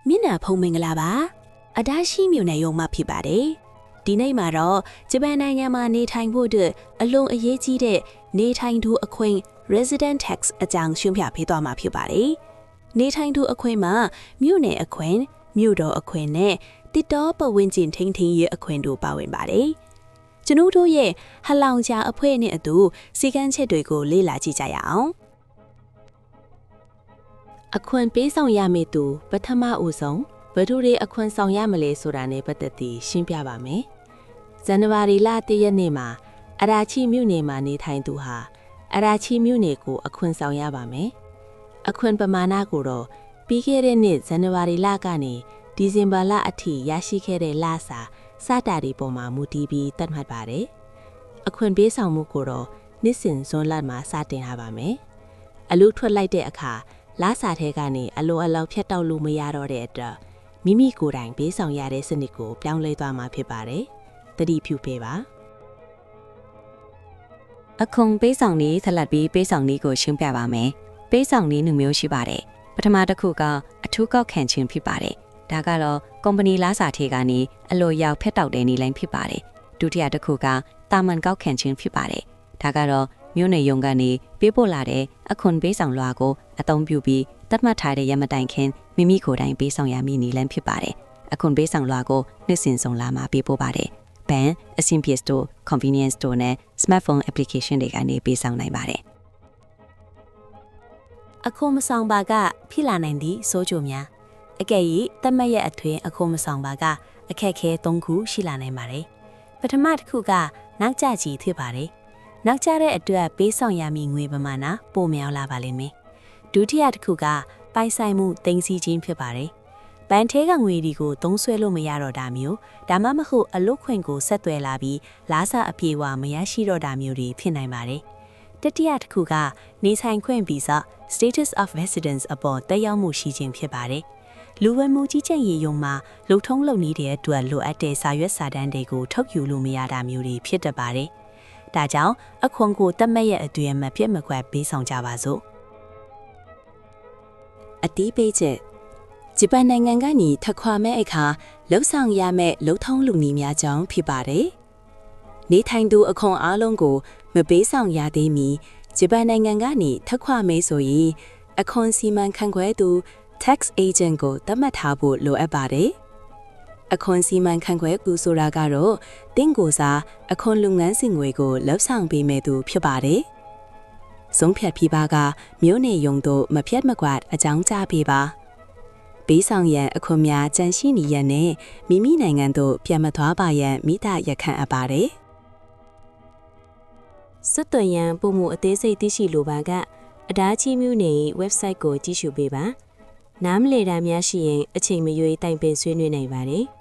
မျက်နှာဖုံးမင်္ဂလာပါအဒါရှိမြို့နယ်ရုံမှာဖြစ်ပါတယ်ဒီနေ့မှာတော့ဂျပန်နိုင်ငံမှာနေထိုင်ဖို့အတွက်အလွန်အရေးကြီးတဲ့နေထိုင်သူအခွင့် resident tax အကြောင်းရှင်းပြပေးသွားမှာဖြစ်ပါတယ်နေထိုင်သူအခွင့်မှာမြို့နယ်အခွင့်မြို့တော်အခွင့်နဲ့တစ်တော်ပတ်ဝန်းကျင်ထိန်းသိမ်းရေးအခွင့်တို့ပါဝင်ပါတယ်ကျွန်တော်တို့ရဲ့ဟလောင်ချာအဖွဲ့နဲ့အတူစီကန်းချက်တွေကိုလေ့လာကြည့်ကြရအောင်အခွင့်ပေးဆောင်ရမယ့်သူပထမဦးဆုံးဘယ်သူတွေအခွင့်ဆောင်ရမလဲဆိုတာနဲ့ပတ်သက်ပြီးရှင်းပြပါမယ်။ဇန်နဝါရီလ1ရက်နေ့မှာအရာချီမြို့နယ်မှာနေထိုင်သူဟာအရာချီမြို့နယ်ကိုအခွင့်ဆောင်ရပါမယ်။အခွင့်ပမာဏကိုတော့ပြီးခဲ့တဲ့နှစ်ဇန်နဝါရီလကနေဒီဇင်ဘာလအထိရရှိခဲ့တဲ့လစာစတာတွေပေါ်မှာမူတည်ပြီးသတ်မှတ်ပါတယ်။အခွင့်ပေးဆောင်မှုကိုတော့နှစ်စဉ်ဇွန်လမှာစတင်ရပါမယ်။အလူထွက်လိုက်တဲ့အခါလာစာထဲကနေအလိုအလောက်ဖြတ်တောက်လို့မရတော့တဲ့အတွက်မိမိကိုယ်တိုင်ပေးဆောင်ရတဲ့စနစ်ကိုပြောင်းလဲသွားမှာဖြစ်ပါတယ်။တတိပြုပေးပါ။အခွန်ပေးဆောင်နည်းဆက်လက်ပြီးပေးဆောင်နည်းကိုရှင်းပြပါမယ်။ပေးဆောင်နည်းနှမျိုးရှိပါတယ်။ပထမတစ်ခုကအထူးကောက်ခံခြင်းဖြစ်ပါတယ်။ဒါကတော့ကုမ္ပဏီလာစာထဲကနေအလိုရောက်ဖြတ်တောက်တဲ့နည်းလိုင်းဖြစ်ပါတယ်။ဒုတိယတစ်ခုကတာမန်ကောက်ခံခြင်းဖြစ်ပါတယ်။ဒါကတော့မြို့နယ်ရုံးကနေပေးပို့လာတဲ့အခွန်ပေးဆောင်လွှာကိုအသုံးပြုပြီးတတ်မှတ်ထားတဲ့ရမတိုင်ခင်မိမိကိုယ်တိုင်ပေးဆောင်ရမည့်နည်းလမ်းဖြစ်ပါတယ်။အခွန်ပေးဆောင်လွှာကိုနှစ်စဉ်စုံလာမှာပေးပို့ပါတယ်။ဘဏ်အဆင့်ပြေစတို convenience store နဲ့ smartphone application တွေကနေပေးဆောင်နိုင်ပါတယ်။အခွန်မဆောင်ပါကဖြစ်လာနိုင်သည့်ဆိုးကျိုးများအကယ်၍တတ်မှတ်ရအတွင်းအခွန်မဆောင်ပါကအခက်အခဲ၃ခုရှိလာနိုင်ပါတယ်။ပထမတစ်ခုကနောက်ကျကြီးဖြစ်ပါတယ်။နောက်ကျတဲ့အတွက်ပေးဆောင်ရမည့်ငွေပမာဏပိုများလာပါလိမ့်မယ်။ဒုတိယတစ်ခုကပိုင်ဆိုင်မှုသိမ်းဆည်းခြင်းဖြစ်ပါတယ်။ဘဏ်ထဲကငွေတွေကိုသုံးစွဲလို့မရတော့တာမျိုးဒါမှမဟုတ်အလုပ်ခွင့်ကိုဆက်သွယ်လာပြီးလာစာအပြေအဝမရရှိတော့တာမျိုးတွေဖြစ်နိုင်ပါတယ်။တတိယတစ်ခုကနေဆိုင်ခွင့်ဗီဇ status of residence အပေါ်တက်ရောက်မှုရှိခြင်းဖြစ်ပါတယ်။လူဝင်မှုကြီးကြပ်ရေးရုံးမှာလုံထုံးလုပ်နေတဲ့အတွက်လိုအပ်တဲ့စာရွက်စာတမ်းတွေကိုထုတ်ယူလို့မရတာမျိုးတွေဖြစ်တတ်ပါတယ်။ဒါကြောင့်အခွန်ကိုတတ်မှတ်ရအတွင်းမပြတ်မကွက်ပေးဆောင်ကြပါစို့အတီးပေးချက်ဂျပန်နိုင်ငံကနေထခွာမဲ့အခါလှုပ်ဆောင်ရမဲ့လှုပ်ထုံးလူနည်းများကြောင့်ဖြစ်ပါတယ်နေထိုင်သူအခွန်အားလုံးကိုမပေးဆောင်ရသေးမီဂျပန်နိုင်ငံကနေထခွာမဲဆိုရင်အခွန်စီမံခန့်ခွဲသူ tax agent ကိုသတ်မှတ်ထားဖို့လိုအပ်ပါတယ်အခွန်စီမံခန့်ခွဲသူဆိုတာကတော့တင်းကိုစားအခွန်လုပ်ငန်းစဉ်ငွေကိုလှုပ်ဆောင်ပေးမဲ့သူဖြစ်ပါတယ်။ဆုံးဖြတ်ပြီးပါကမြို့နယ်ရုံတို့မပြတ်မကွက်အကြောင်းကြားပေးပါ။ပေးဆောင်ရန်အခွန်များကြန့်ရှိနေရန်နဲ့မိမိနိုင်ငံတို့ပြန်မသွားပါရန်မိသားရခံအပ်ပါတယ်။စွတ်သွန်ရန်ပုံမှုအသေးစိတ်သိရှိလိုပါကအဒါချီမျိုးနယ် website ကိုကြည့်ရှုပေးပါ။နားမလည်တာများရှိရင်အချိန်မရွေးတိုင်ပင်ဆွေးနွေးနိုင်ပါတယ်။